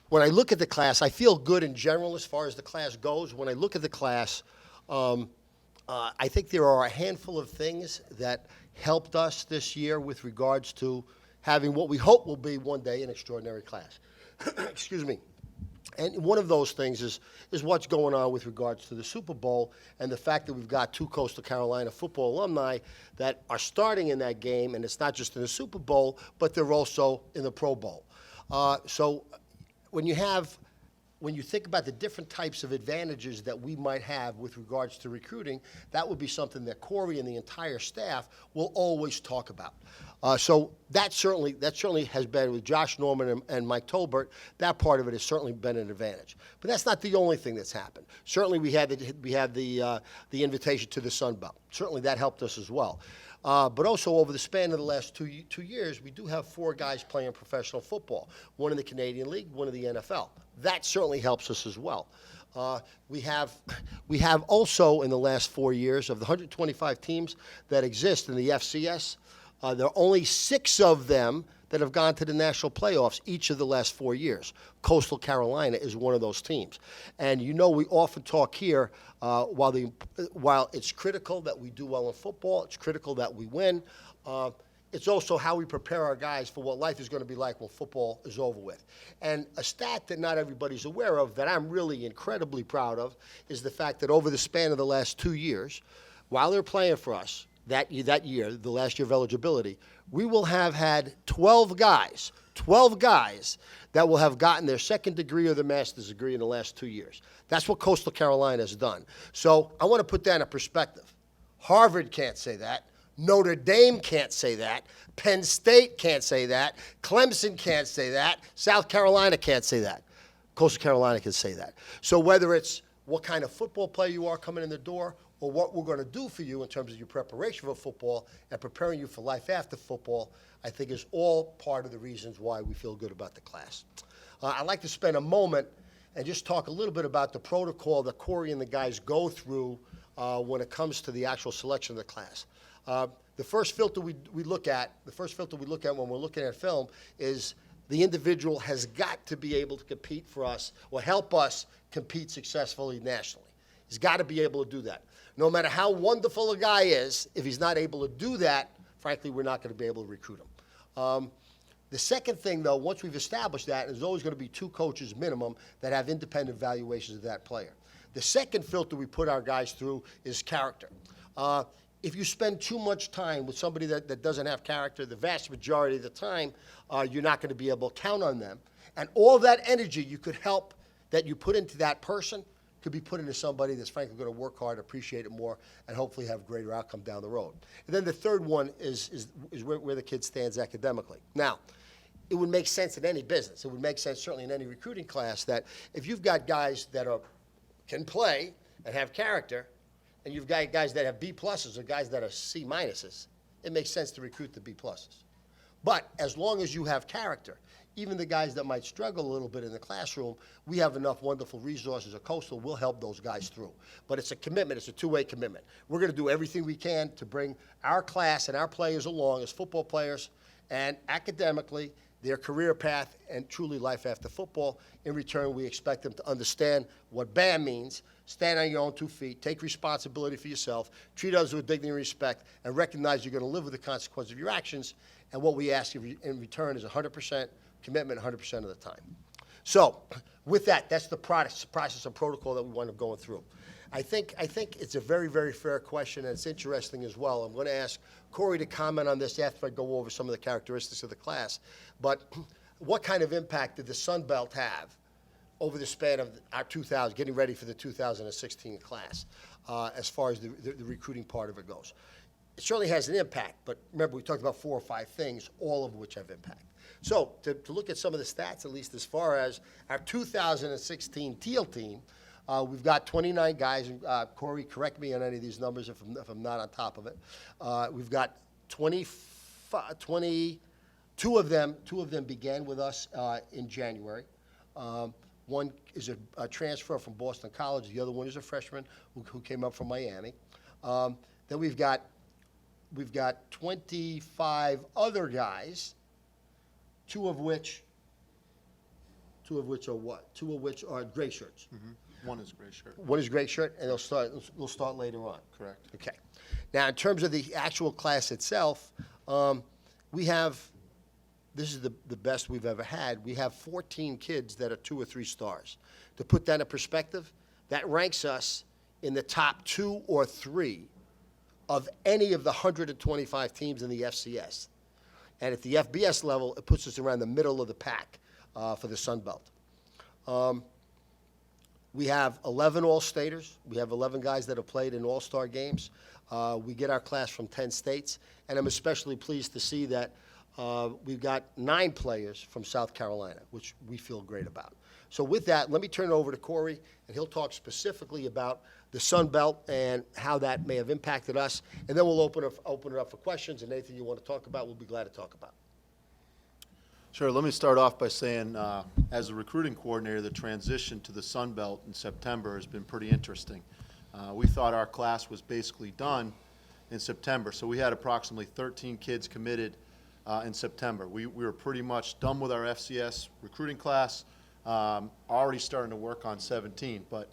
when I look at the class, I feel good in general as far as the class goes. When I look at the class, um, I think there are a handful of things that helped us this year with regards to having what we hope will be one day an extraordinary class. Excuse me. And one of those things is what's going on with regards to the Super Bowl and the fact that we've got two Coastal Carolina football alumni that are starting in that game, and it's not just in the Super Bowl, but they're also in the Pro Bowl. So when you think about the different types of advantages that we might have with regards to recruiting, that would be something that Corey and the entire staff will always talk about. So that certainly has been with Josh Norman and Mike Tolbert. That part of it has certainly been an advantage. But that's not the only thing that's happened. Certainly we had the invitation to the Sun Belt. Certainly that helped us as well. But also over the span of the last two years, we do have 4 guys playing professional football, one in the Canadian League, one in the NFL. That certainly helps us as well. We have also in the last 4 years, of the 125 teams that exist in the FCS, there are only 6 of them that have gone to the national playoffs each of the last 4 years. Coastal Carolina is one of those teams. And you know we often talk here, while it's critical that we do well in football, it's critical that we win, it's also how we prepare our guys for what life is going to be like when football is over with. And a stat that not everybody's aware of that I'm really incredibly proud of is the fact that over the span of the last 2 years, while they're playing for us, that year, the last year of eligibility, we will have had 12 guys that will have gotten their second degree or their master's degree in the last 2 years. That's what Coastal Carolina has done. So I want to put that in perspective. Harvard can't say that. Notre Dame can't say that. Penn State can't say that. Clemson can't say that. South Carolina can't say that. Coastal Carolina can say that. So whether it's what kind of football player you are coming in the door or what we're going to do for you in terms of your preparation for football and preparing you for life after football, I think is all part of the reasons why we feel good about the class. I'd like to spend a moment and just talk a little bit about the protocol that Corey and the guys go through when it comes to the actual selection of the class. The first filter we look at when we're looking at film is the individual has got to be able to compete for us or help us compete successfully nationally. He's got to be able to do that. No matter how wonderful a guy is, if he's not able to do that, frankly, we're not going to be able to recruit him. The second thing, though, once we've established that, there's always going to be 2 coaches minimum that have independent evaluations of that player. The second filter we put our guys through is character. If you spend too much time with somebody that doesn't have character, the vast majority of the time, you're not going to be able to count on them. And all that energy you could help that you put into that person could be put into somebody that's frankly going to work hard, appreciate it more, and hopefully have greater outcome down the road. And then the third one is where the kid stands academically. Now, it would make sense in any business. It would make sense certainly in any recruiting class that if you've got guys that can play and have character, and you've got guys that have B pluses or guys that are C minuses, it makes sense to recruit the B pluses. But as long as you have character, even the guys that might struggle a little bit in the classroom, we have enough wonderful resources at Coastal. We'll help those guys through. But it's a commitment. It's a two-way commitment. We're going to do everything we can to bring our class and our players along as football players and academically, their career path, and truly life after football. In return, we expect them to understand what BAM means, stand on your own 2 feet, take responsibility for yourself, treat others with dignity and respect, and recognize you're going to live with the consequences of your actions. And what we ask you in return is 100% commitment 100% of the time. So with that, that's the process and protocol that we wind up going through. I think it's a very, very fair question, and it's interesting as well. I'm going to ask Corey to comment on this after I go over some of the characteristics of the class. But what kind of impact did the Sun Belt have over the span of our getting ready for the 2016 class as far as the recruiting part of it goes? It certainly has an impact, but remember we talked about 4 or 5 things, all of which have impact. So to look at some of the stats, at least as far as our 2016 Teal team, we've got 29 guys. Corey, correct me on any of these numbers if I'm not on top of it. We've got 22 of them began with us in January. One is a transfer from Boston College. The other one is a freshman who came up from Miami. Then we've got 25 other guys, two of which Two of which are what? Two of which are gray shirts. One is gray shirt. One is gray shirt, and we'll start later on. Correct. Okay. Now, in terms of the actual class itself, we have, this is the best we've ever had. We have 14 kids that are 2 or 3 stars. To put that in perspective, that ranks us in the top 2 or 3 of any of the 125 teams in the FCS. And at the FBS level, it puts us around the middle of the pack for the Sun Belt. We have 11 All-Staters. We have 11 guys that have played in All-Star games. We get our class from 10 states, and I'm especially pleased to see that we've got 9 players from South Carolina, which we feel great about. So with that, let me turn it over to Corey, and he'll talk specifically about the Sun Belt and how that may have impacted us, and then we'll open it up for questions, and anything you want to talk about, we'll be glad to talk about. Sure. Let me start off by saying, as a recruiting coordinator, the transition to the Sun Belt in September has been pretty interesting. We thought our class was basically done in September, so we had approximately 13 kids committed in September. We were pretty much done with our FCS recruiting class, already starting to work on 17. But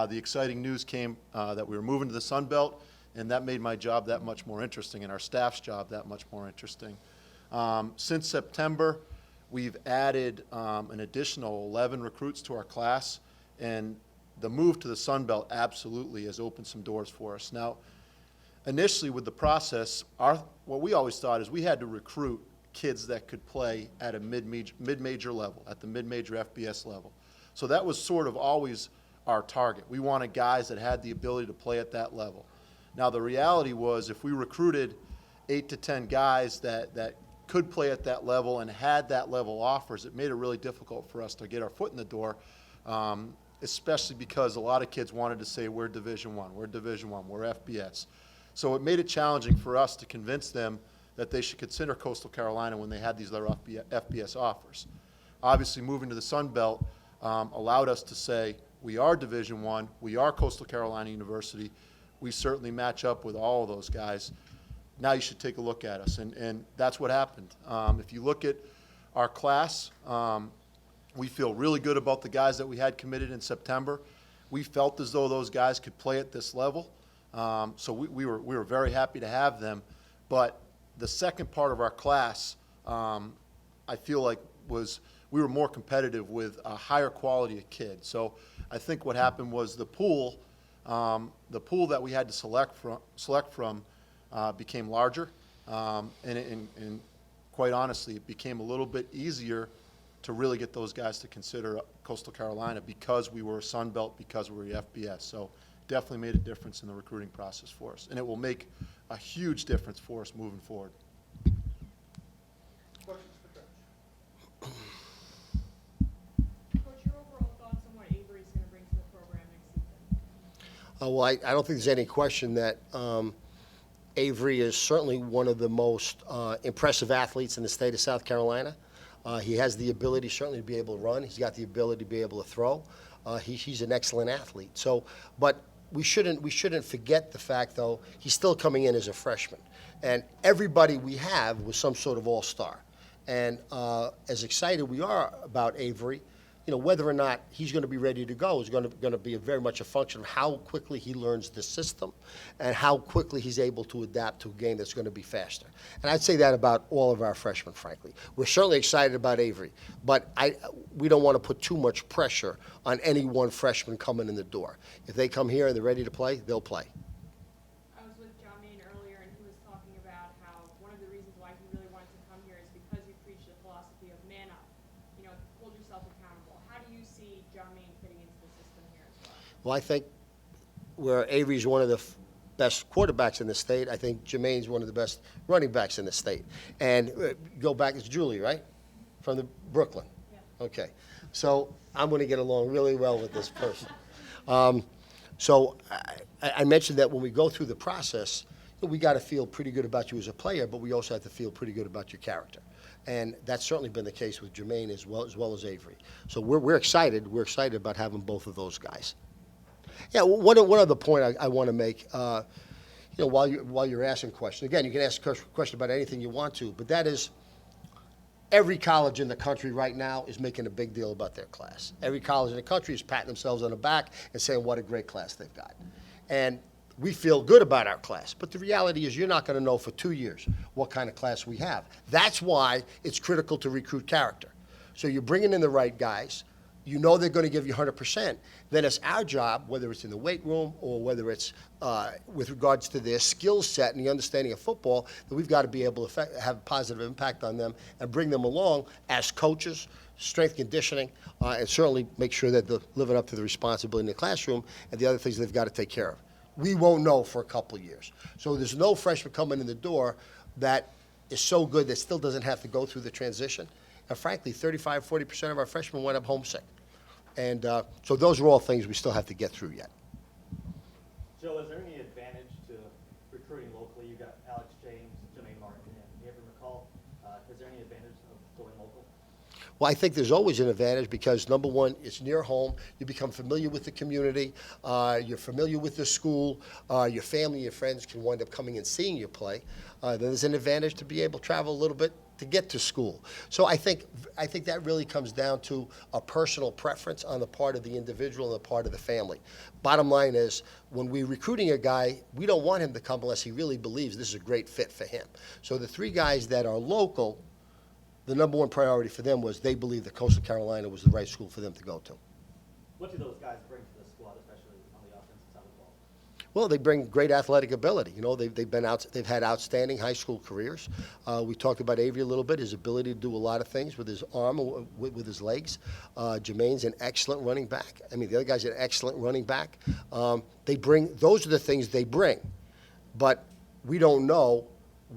the exciting news came that we were moving to the Sun Belt, and that made my job that much more interesting and our staff's job that much more interesting. Since September, we've added an additional 11 recruits to our class, and the move to the Sun Belt absolutely has opened some doors for us. Now, initially with the process, what we always thought is we had to recruit kids that could play at a mid-major level, at the mid-major FBS level. So that was sort of always our target. We wanted guys that had the ability to play at that level. Now, the reality was if we recruited 8 to 10 guys that could play at that level and had that level offers, it made it really difficult for us to get our foot in the door, especially because a lot of kids wanted to say, we're Division I, we're Division I, we're FBS. So it made it challenging for us to convince them that they should consider Coastal Carolina when they had these other FBS offers. Obviously, moving to the Sun Belt allowed us to say, we are Division I, we are Coastal Carolina University, we certainly match up with all of those guys. Now you should take a look at us, and that's what happened. If you look at our class, we feel really good about the guys that we had committed in September. We felt as though those guys could play at this level, so we were very happy to have them. But the second part of our class, I feel like we were more competitive with a higher quality of kids. So I think what happened was the pool that we had to select from became larger, and quite honestly, it became a little bit easier to really get those guys to consider Coastal Carolina because we were a Sun Belt, because we were FBS. So definitely made a difference in the recruiting process for us, and it will make a huge difference for us moving forward. Questions for Coach? Coach, your overall thoughts on what Avery is going to bring to the program next season? Well, I don't think there's any question that Avery is certainly one of the most impressive athletes in the state of South Carolina. He has the ability certainly to be able to run. He's got the ability to be able to throw. He's an excellent athlete. So, but we shouldn't forget the fact, though, he's still coming in as a freshman. And everybody we have was some sort of all-star. And as excited we are about Avery, you know, whether or not he's going to be ready to go is going to be very much a function of how quickly he learns the system and how quickly he's able to adapt to a game that's going to be faster. And I'd say that about all of our freshmen, frankly. We're certainly excited about Avery, but we don't want to put too much pressure on any one freshman coming in the door. If they come here and they're ready to play, they'll play. I was with John Main earlier, and he was talking about how one of the reasons why he really wanted to come here is because you preach the philosophy of man up. You know, hold yourself accountable. How do you see John Main fitting into the system here as well? Well, I think where Avery's one of the best quarterbacks in the state, I think Jermaine's one of the best running backs in the state. And go back, it's Julie, right? From the Brooklyn. Yeah. Okay. So I'm going to get along really well with this person. So I mentioned that when we go through the process, we got to feel pretty good about you as a player, but we also have to feel pretty good about your character. And that's certainly been the case with Jermaine as well as Avery. So we're excited. We're excited about having both of those guys. Yeah, one other point I want to make, you know, while you're asking questions. Again, you can ask a question about anything you want to, but that is, every college in the country right now is making a big deal about their class. Every college in the country is patting themselves on the back and saying what a great class they've got. And we feel good about our class, but the reality is you're not going to know for 2 years what kind of class we have. That's why it's critical to recruit character. So you're bringing in the right guys. You know they're going to give you 100%. Then it's our job, whether it's in the weight room or whether it's with regards to their skill set and the understanding of football, that we've got to be able to have a positive impact on them and bring them along as coaches, strength conditioning, and certainly make sure that they're living up to the responsibility in the classroom and the other things they've got to take care of. We won't know for a couple of years. So there's no freshman coming in the door that is so good that still doesn't have to go through the transition. And frankly, 35–40% of our freshmen went up homesick. And so those are all things we still have to get through yet. Joe, is there any advantage to recruiting locally? You've got Alex James, Jermaine Martin, and Avery McCall. Is there any advantage of going local? Well, I think there's always an advantage because, number one, it's near home. You become familiar with the community. You're familiar with the school. Your family, your friends can wind up coming and seeing you play. Then there's an advantage to be able to travel a little bit to get to school. So I think that really comes down to a personal preference on the part of the individual and the part of the family. Bottom line is, when we're recruiting a guy, we don't want him to come unless he really believes this is a great fit for him. So the 3 guys that are local, the number one priority for them was they believed that Coastal Carolina was the right school for them to go to. What do those guys bring to the squad, especially on the offensive side of the ball? Well, they bring great athletic ability. You know, they've had outstanding high school careers. We talked about Avery a little bit, his ability to do a lot of things with his arm, with his legs. Jermaine's an excellent running back. I mean, the other guy's an excellent running back. Those are the things they bring. But we don't know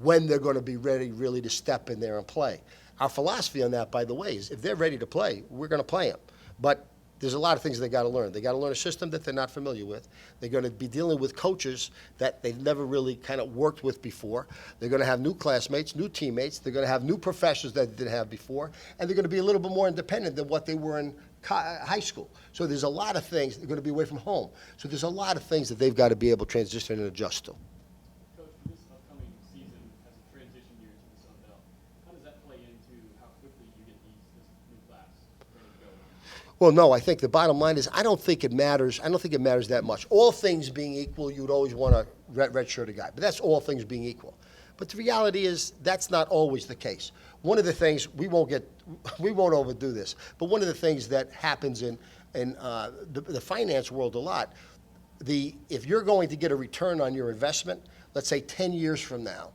when they're going to be ready really to step in there and play. Our philosophy on that, by the way, is if they're ready to play, we're going to play them. But there's a lot of things they got to learn. They got to learn a system that they're not familiar with. They're going to be dealing with coaches that they've never really kind of worked with before. They're going to have new classmates, new teammates. They're going to have new professors that they didn't have before. And they're going to be a little bit more independent than what they were in high school. So there's a lot of things. They're going to be away from home. So there's a lot of things that they've got to be able to transition and adjust to. Coach, for this upcoming season as a transition year to the Sun Belt, how does that play into how quickly you get this new class ready to go? Well, no, I think the bottom line is I don't think it matters. I don't think it matters that much. All things being equal, you'd always want to redshirt a guy. But that's all things being equal. But the reality is that's not always the case. One of the things, we won't overdo this, but one of the things that happens in the finance world a lot, if you're going to get a return on your investment, let's say 10 years from now,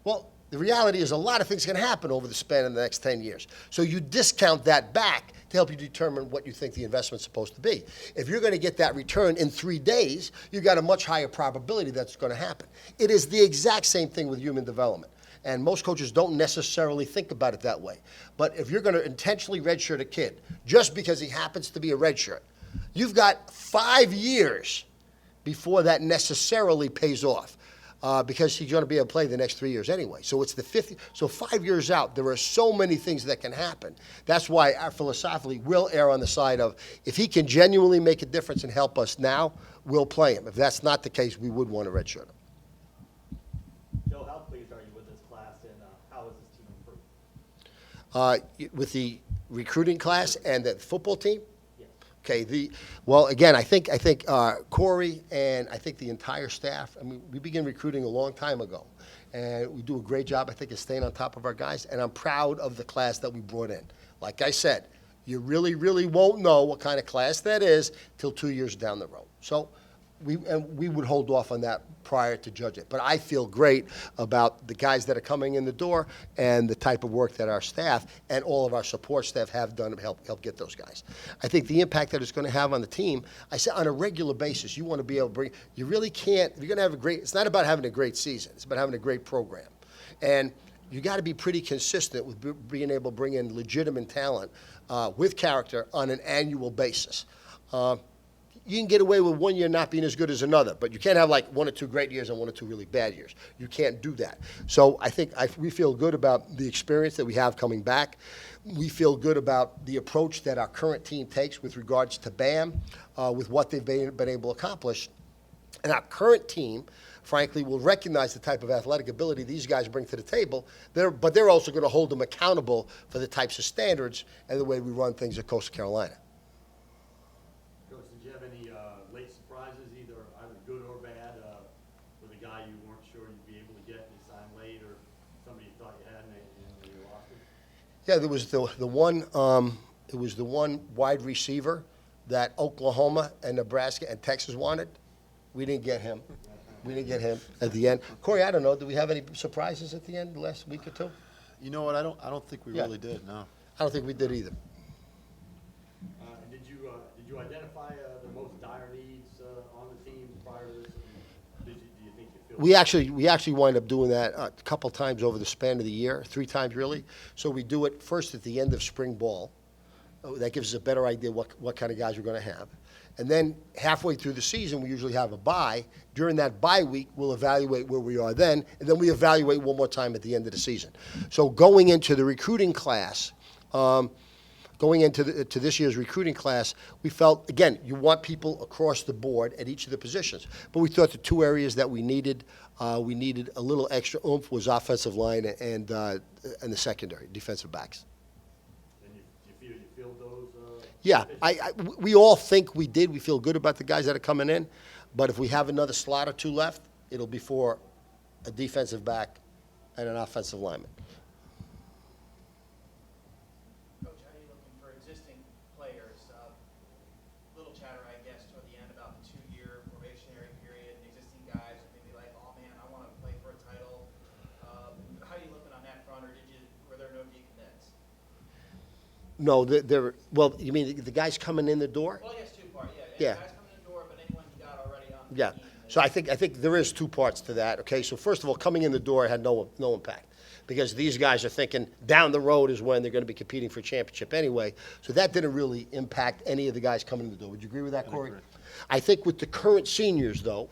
well, the reality is a lot of things can happen over the span of the next 10 years. So you discount that back to help you determine what you think the investment's supposed to be. If you're going to get that return in 3 days, you've got a much higher probability that's going to happen. It is the exact same thing with human development. And most coaches don't necessarily think about it that way. But if you're going to intentionally redshirt a kid just because he happens to be a redshirt, you've got 5 years before that necessarily pays off. Because he's going to be able to play the next 3 years anyway. So it's the 50. So 5 years out, there are so many things that can happen. That's why philosophically we'll err on the side of if he can genuinely make a difference and help us now, we'll play him. If that's not the case, we would want to redshirt him. Joe, how pleased are you with this class, and how has this team improved? With the recruiting class and the football team. Yes. Okay. Well, again, I think Corey and I think the entire staff. I mean, we began recruiting a long time ago, and we do a great job, I think, of staying on top of our guys. And I'm proud of the class that we brought in. Like I said, you really, really won't know what kind of class that is till 2 years down the road. So we would hold off on that prior to judge it. But I feel great about the guys that are coming in the door and the type of work that our staff and all of our support staff have done to help get those guys. I think the impact that it's going to have on the team, I said on a regular basis, you want to be able to bring, you really can't, if you're going to have a great, it's not about having a great season, it's about having a great program. And you got to be pretty consistent with being able to bring in legitimate talent with character on an annual basis. You can get away with 1 year not being as good as another, but you can't have like 1 or 2 great years and 1 or 2 really bad years. You can't do that. So I think we feel good about the experience that we have coming back. We feel good about the approach that our current team takes with regards to BAM, with what they've been able to accomplish. And our current team, frankly, will recognize the type of athletic ability these guys bring to the table. But they're also going to hold them accountable for the types of standards and the way we run things at Coastal Carolina. Coach, did you have any late surprises, either good or bad, with a guy you weren't sure you'd be able to get and you signed late, or somebody you thought you had and you lost it? Yeah, there was the one. It was the one wide receiver that Oklahoma and Nebraska and Texas wanted. We didn't get him. We didn't get him at the end. Corey, I don't know. Do we have any surprises at the end, the last week or two? You know what, I don't think we Yeah. really did, no. I don't think we did either. And did you identify the most dire needs on the team prior to this? And do you think you feel? We actually wind up doing that a couple times over the span of the year, 3 times really. So we do it first at the end of spring ball. That gives us a better idea what kind of guys we're going to have. And then halfway through the season, we usually have a bye. During that bye week, we'll evaluate where we are then, and then we evaluate one more time at the end of the season. So going into the recruiting class, going into this year's recruiting class, we felt, again, you want people across the board at each of the positions. But we thought the 2 areas that we needed a little extra oomph was offensive line and the secondary, defensive backs. And you feel those? Yeah, we all think we did. We feel good about the guys that are coming in. But if we have another slot or 2 left, it'll be for a defensive back and an offensive lineman. Coach, how are you looking for existing players? Little chatter, I guess, toward the end about the 2-year probationary period. And existing guys are maybe like, oh man, I want to play for a title. How are you looking on that front, or were there no decommits? No, well, you mean the guys coming in the door? Well, I guess 2-part, yeah. Yeah. Guys coming in the door, but anyone you got already on the Yeah. team. So I think there is 2 parts to that. Okay, so first of all, coming in the door had no impact because these guys are thinking down the road is when they're going to be competing for a championship anyway. So that didn't really impact any of the guys coming in the door. Would you agree with that, Corey? agree. I think with the current seniors, though,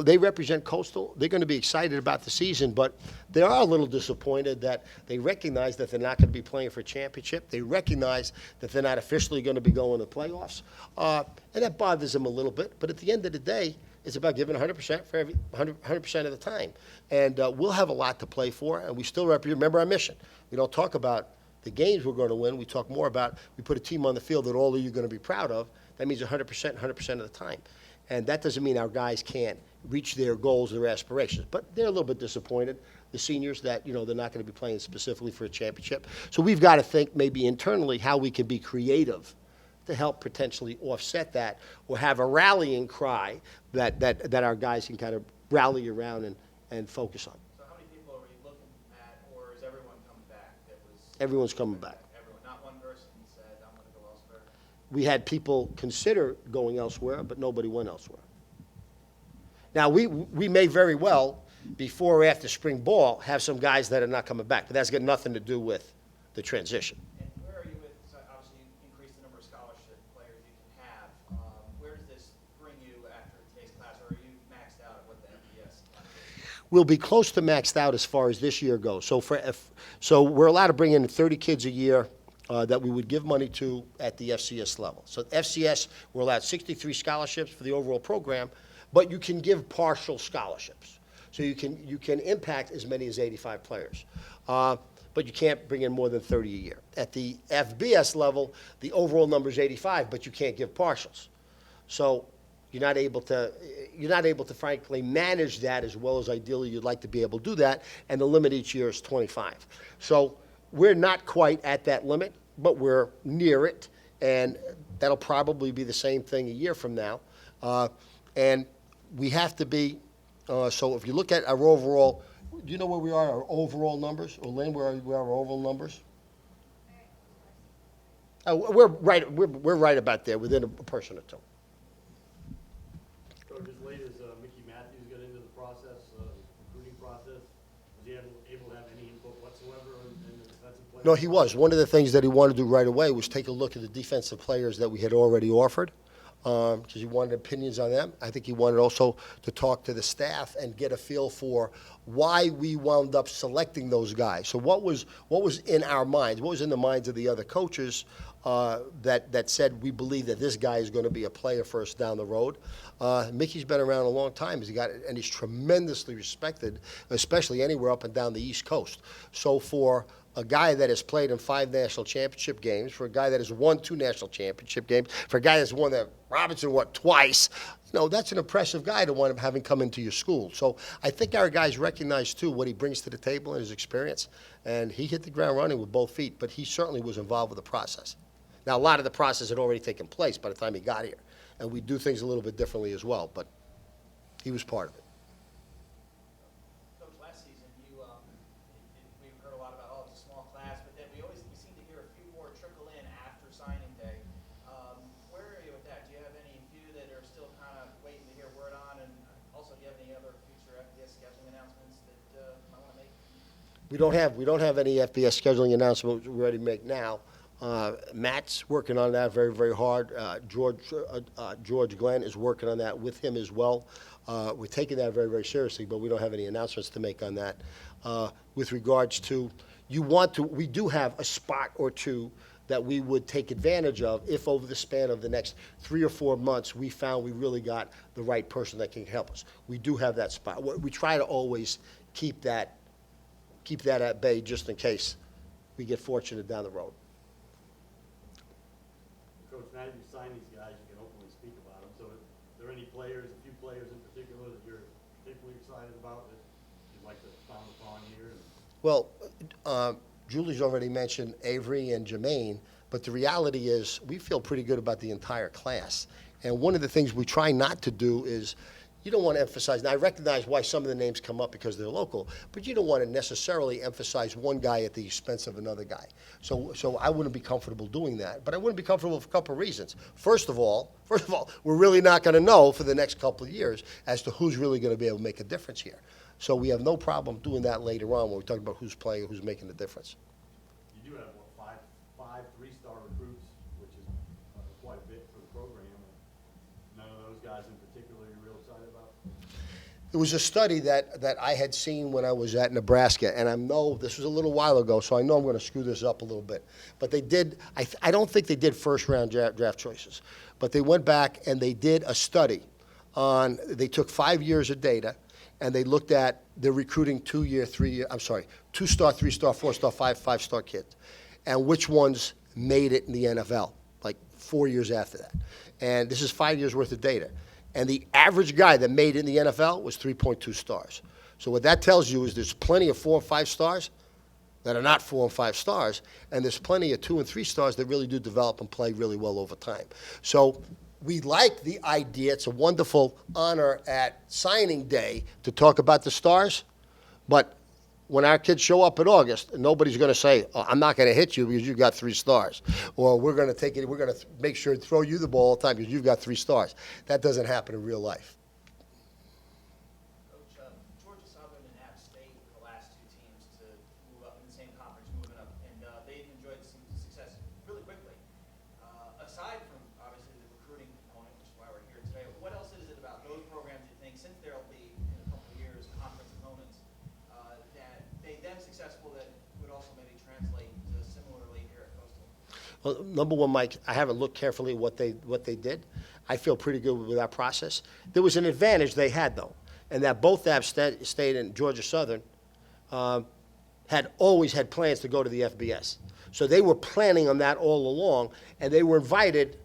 they represent Coastal. They're going to be excited about the season, but they are a little disappointed that they recognize that they're not going to be playing for a championship. They recognize that they're not officially going to be going to playoffs, and that bothers them a little bit. But at the end of the day, it's about giving 100% for 100% of the time, and we'll have a lot to play for, and we still remember our mission. We don't talk about the games we're going to win. We talk more about we put a team on the field that all of you are going to be proud of. That means 100% of the time. And that doesn't mean our guys can't reach their goals, their aspirations. But they're a little bit disappointed, the seniors, that they're not going to be playing specifically for a championship. So we've got to think maybe internally how we can be creative to help potentially offset that or have a rallying cry that our guys can kind of rally around and focus on. So how many people are we looking at, or is everyone coming back? Everyone's coming back. Everyone, not one person said, I'm going to go elsewhere. We had people consider going elsewhere, but nobody went elsewhere. Now, we may very well, before or after spring ball, have some guys that are not coming back, but that's got nothing to do with the transition. And where are you with, so obviously you increase the number of scholarship players you can have. Where does this bring you after today's class, or are you maxed out at what the FBS class is? We'll be close to maxed out as far as this year goes. So we're allowed to bring in 30 kids a year that we would give money to at the FCS level. So FCS, we're allowed 63 scholarships for the overall program, but you can give partial scholarships. So you can impact as many as 85 players. But you can't bring in more than 30 a year. At the FBS level, the overall number is 85, but you can't give partials. So you're not able to frankly manage that as well as ideally you'd like to be able to do that, and the limit each year is 25. So we're not quite at that limit, but we're near it, and that'll probably be the same thing a year from now. And we have to be, so if you look at our overall, do you know where we are, our overall numbers? Or Lynn, where are our overall numbers? We're right about there, within a person or 2. Coach, as late as Mickey Matthews got into the process, recruiting process, was he able to have any input whatsoever in the defensive play? No, he was. One of the things that he wanted to do right away was take a look at the defensive players that we had already offered, because he wanted opinions on them. I think he wanted also to talk to the staff and get a feel for why we wound up selecting those guys. So what was in our minds? What was in the minds of the other coaches that said, we believe that this guy is going to be a player for us down the road. Mickey's been around a long time. And he's tremendously respected, especially anywhere up and down the East Coast. So for a guy that has played in 5 national championship games, for a guy that has won 2 national championship games, for a guy that's won that Robinson, twice, that's an impressive guy to want him having come into your school. So I think our guys recognize, too, what he brings to the table and his experience. And he hit the ground running with both feet, but he certainly was involved with the process. Now, a lot of the process had already taken place by the time he got here. And we do things a little bit differently as well, but he was part of it. Coach, last season, we've heard a lot about, oh, it's a small class, but then we seem to hear a few more trickle in after signing day. Where are you with that? Do you have any few that are still kind of waiting to hear word on? And also, do you have any other future FBS scheduling announcements that you might want to make? We don't have any FBS scheduling announcements we're ready to make now. Matt's working on that very, very hard. George Glenn is working on that with him as well. We're taking that very, very seriously, but we don't have any announcements to make on that. With regards to, we do have a spot or two that we would take advantage of if over the span of the next 3 or 4 months we found we really got the right person that can help us. We do have that spot. We try to always keep that at bay just in case we get fortunate down the road. Coach, now that you've signed these guys, you can openly speak about them. So are there any players, a few players in particular that you're particularly excited about that you'd like to expound upon here? Well, Julie's already mentioned Avery and Jermaine, but the reality is we feel pretty good about the entire class. And one of the things we try not to do is, you don't want to emphasize, now I recognize why some of the names come up because they're local, but you don't want to necessarily emphasize one guy at the expense of another guy. So I wouldn't be comfortable doing that, but I wouldn't be comfortable for a couple of reasons. First of all, we're really not going to know for the next couple of years as to who's really going to be able to make a difference here. So we have no problem doing that later on when we talk about who's playing, who's making the difference. You do have, five 3-star recruits, which is quite a bit for the program. None of those guys in particular you're real excited about? It was a study that I had seen when I was at Nebraska, and I know this was a little while ago, so I know I'm going to screw this up a little bit. But they did, I don't think they did first-round draft choices, but they went back and they did a study on, they took 5 years of data, and they looked at the recruiting 2-year, 3-year, 2-star, 3-star, 4-star, 5-star kids, and which ones made it in the NFL, like 4 years after that. And this is 5 years worth of data. And the average guy that made it in the NFL was 3.2 stars. So what that tells you is there's plenty of 4 and 5 stars that are not 4 and 5 stars, and there's plenty of 2 and 3 stars that really do develop and play really well over time. So we like the idea. It's a wonderful honor at signing day to talk about the stars, but when our kids show up in August, nobody's going to say, oh, I'm not going to hit you because you've got 3 stars. Or we're going to make sure to throw you the ball all the time because you've got 3 stars. That doesn't happen in real life. Coach, Georgia Southern and App State were the last 2 teams to move up in the same conference, moving up, and they've enjoyed some success really quickly. Aside from, obviously, the recruiting component, which is why we're here today, what else is it about those programs you think, since there'll be, in a couple of years, conference opponents, that made them successful that would also maybe translate to similarly here at Coastal? Well, number one, Mike, I haven't looked carefully at what they did. I feel pretty good with that process. There was an advantage they had, though, and that both App State and Georgia Southern had always had plans to go to the FBS. So they were planning on that all along, and they were invited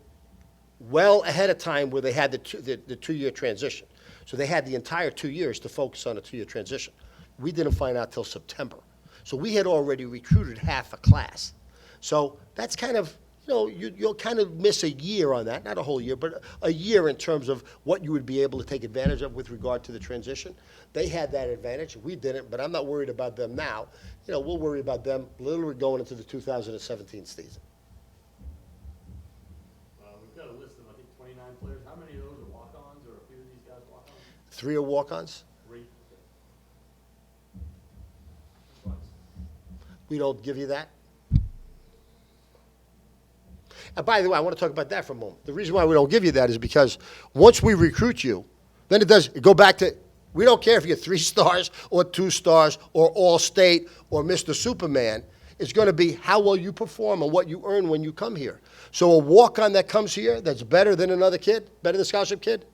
well ahead of time where they had the 2-year transition. So they had the entire 2 years to focus on a 2-year transition. We didn't find out till September. So we had already recruited half a class. So that's kind of, you'll kind of miss a year on that, not a whole year, but a year in terms of what you would be able to take advantage of with regard to the transition. They had that advantage. We didn't, but I'm not worried about them now. We'll worry about them literally going into the 2017 season. We've got a list of, I think, 29 players. How many of those are walk-ons, or a few of these guys walk-ons? 3 are walk-ons. 3? We don't give you that. And by the way, I want to talk about that for a moment. The reason why we don't give you that is because once we recruit you, then it go back to, we don't care if you're 3 stars or 2 stars or All-State or Mr. Superman. It's going to be how well you perform and what you earn when you come here. So a walk-on that comes here that's better than another kid, better than the scholarship kid,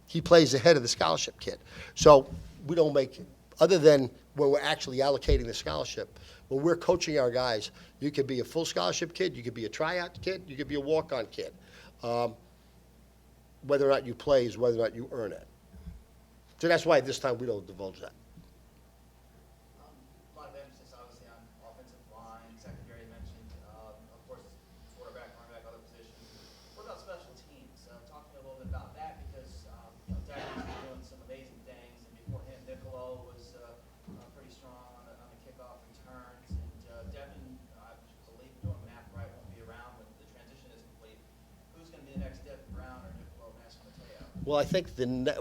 he plays ahead of the scholarship kid. So we don't make, other than when we're actually allocating the scholarship, when we're coaching our guys, you could be a full scholarship kid, you could be a tryout kid, you could be a walk-on kid. Whether or not you play is whether or not you earn it. So that's why this time we don't divulge that. A lot of emphasis obviously on offensive line, secondary you mentioned, of course, quarterback, running back, other positions. What about special teams? Talk to me a little bit about that because, Devon's been doing some amazing things, and before him, Niccolo was pretty strong on the kickoff returns. And Devon, I believe, doing math right, won't be around when the transition is complete. Who's going to be the next Devon Brown or Niccolo Mateo? Well, I think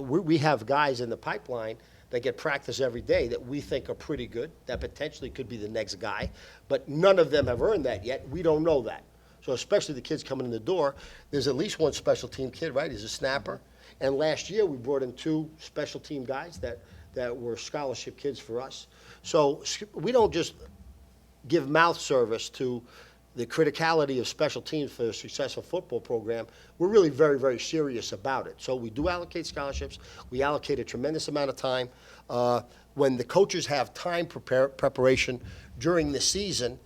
we have guys in the pipeline that get practice every day that we think are pretty good, that potentially could be the next guy, but none of them have earned that yet. We don't know that. So especially the kids coming in the door, there's at least one special team kid, right? He's a snapper. And last year, we brought in 2 special team guys that were scholarship kids for us. So we don't just give mouth service to the criticality of special teams for a successful football program. We're really very, very serious about it. So we do allocate scholarships. We allocate a tremendous amount of time. When the coaches have time preparation during the season,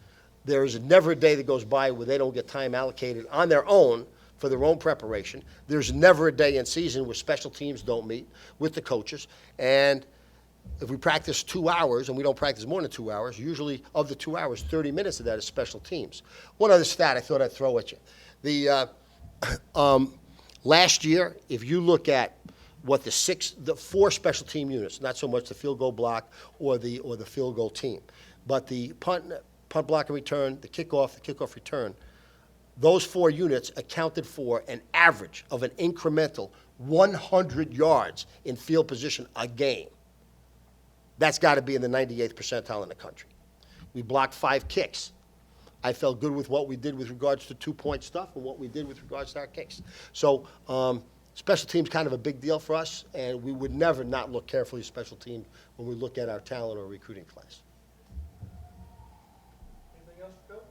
there's never a day that goes by where they don't get time allocated on their own for their own preparation. There's never a day in season where special teams don't meet with the coaches. And if we practice 2 hours, and we don't practice more than 2 hours, usually of the 2 hours, 30 minutes of that is special teams. One other stat I thought I'd throw at you. The last year, if you look at what the 4 special team units, not so much the field goal block or the field goal team, but the punt block and return, the kickoff return, those 4 units accounted for an average of an incremental 100 yards in field position a game. That's got to be in the 98th percentile in the country. We blocked 5 kicks. I felt good with what we did with regards to 2-point stuff and what we did with regards to our kicks. So special teams kind of a big deal for us, and we would never not look carefully at special teams when we look at our talent or recruiting class. Anything else, Coach?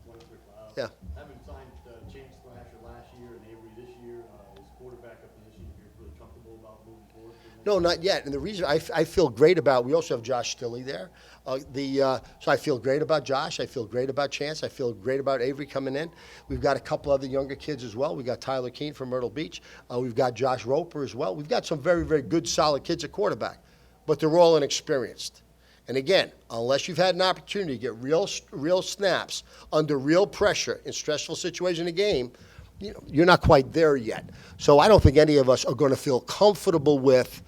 One quick, Yeah. having signed Chance Thrasher last year and Avery this year, is quarterback a position you're really comfortable about moving forward? No, not yet. And the reason I feel great about, we also have Josh Stilley there. So I feel great about Josh. I feel great about Chance. I feel great about Avery coming in. We've got a couple other younger kids as well. We've got Tyler Keene from Myrtle Beach. We've got Josh Roper as well. We've got some very, very good, solid kids at quarterback, but they're all inexperienced. And again, unless you've had an opportunity to get real snaps under real pressure in stressful situations in a game, you're not quite there yet. So I don't think any of us are going to feel comfortable with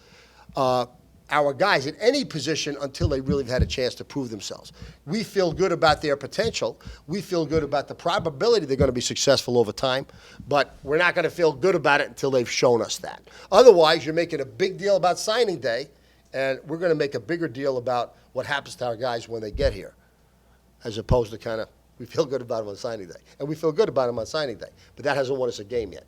our guys in any position until they really have had a chance to prove themselves. We feel good about their potential. We feel good about the probability they're going to be successful over time, but we're not going to feel good about it until they've shown us that. Otherwise, you're making a big deal about signing day, and we're going to make a bigger deal about what happens to our guys when they get here, as opposed to we feel good about them on signing day. And we feel good about them on signing day, but that hasn't won us a game yet.